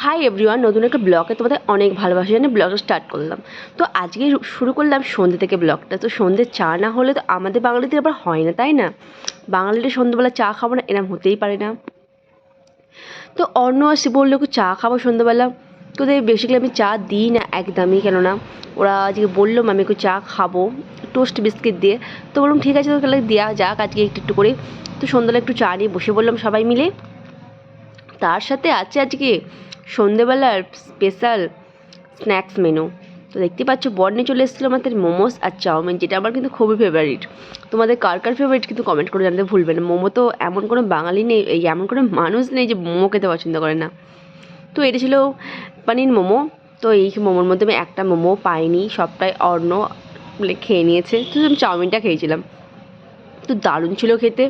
Hi everyone, নতুন একটা ব্লগে তোমাদের অনেক ভালোবাসা জানিয়ে ব্লগটা স্টার্ট করলাম। তো আজকে শুরু করলাম সন্ধ্যে থেকে ব্লগটা। তো সন্ধ্যে চা না হলে তো আমাদের বাঙালিদের আবার হয় না, তাই না? বাঙালিদের সন্ধ্যেবেলা চা খাবো না এরম হতেই পারে না। তো অন্য আসে বললো চা খাবো সন্ধ্যেবেলা, তো বেসিক্যালি আমি চা দিই না একদমই, কেননা ওরা আজকে বললো আমি একটু চা খাবো টোস্ট বিস্কিট দিয়ে। তো বললাম ঠিক আছে, তো তাহলে দেওয়া যাক আজকে একটু একটু করে। তো সন্ধ্যাবেলা একটু চা নিয়ে বসে বললাম সবাই মিলে। তার সাথে আছে আজকে সন্ধেবেলার স্পেশাল স্ন্যাক্স মেনু। তো দেখতে পাচ্ছ বর নিয়ে চলে এসেছিলো আমাদের মোমোস আর চাউমিন, যেটা আমার কিন্তু খুবই ফেভারিট। তোমাদের কার কার ফেভারিট কিন্তু কমেন্ট করে জানতে ভুলবে না। মোমো তো এমন কোনো বাঙালি নেই, এমন কোনো মানুষ নেই যে মোমো খেতে পছন্দ করে না। তো এটা ছিল পানির মোমো। তো এই মোমোর মধ্যে আমি একটা মোমো পাইনি, সবটাই অন্য খেয়ে নিয়েছে। তো আমি চাউমিনটা খেয়েছিলাম, তো দারুণ ছিল খেতে।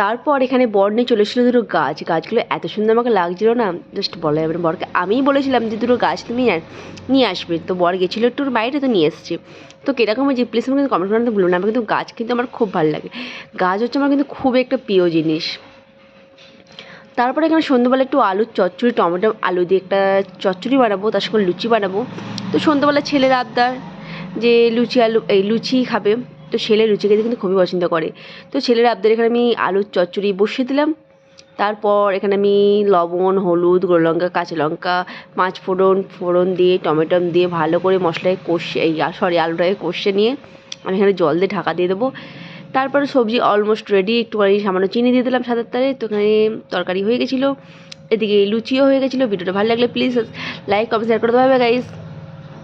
তারপর এখানে বর নিয়ে চলে এসেছিলো দুটো গাছগুলো এত সুন্দর আমাকে লাগছিলো না, জাস্ট বলা যাবে না। বরকে আমিই বলেছিলাম যে দুটো গাছ তুমি নিয়ে আসবে, তো বর গেছিলো একটু বাইরে, তো নিয়ে এসেছি। তো কীরকম যে প্লিজ আমাকে কিন্তু কমেন্ট করতে ভুলো না। আমার কিন্তু গাছ কিন্তু আমার খুব ভালো লাগে, গাছ হচ্ছে আমার কিন্তু খুব একটা প্রিয় জিনিস। তারপরে এখানে সন্ধ্যেবেলা একটু আলুর চচ্চড়ি, টমেটো আলু দিয়ে একটা চচ্চড়ি বানাবো, তার সঙ্গে লুচি বানাবো। তো সন্ধ্যেবেলা ছেলের আবদার যে লুচি খাবে, তো ছেলে লুচি খেতে কিন্তু খুবই পছন্দ করে। তো ছেলের আবদার এখানে আমি আলুর চচ্চড়ি বসিয়ে দিলাম। তারপর এখানে আমি লবণ, হলুদ, গুঁড়ো লঙ্কা, কাঁচা লঙ্কা, পাঁচ ফোড়ন দিয়ে টমেটো দিয়ে ভালো করে মশলায় কষে আলুটাকে কষে নিয়ে আমি এখানে জল দিয়ে ঢাকা দিয়ে দেবো। তারপরে সবজি অলমোস্ট রেডি, একটুখানি সামান্য চিনি দিয়ে দিলাম সাদার তারে। তো এখানে তরকারি হয়ে গেছিলো, এদিকে লুচিও হয়ে গেছিলো। ভিডিওটা ভালো লাগলে প্লিজ লাইক কমেন্ট শেয়ার করে দেওয়া হবে গাইস।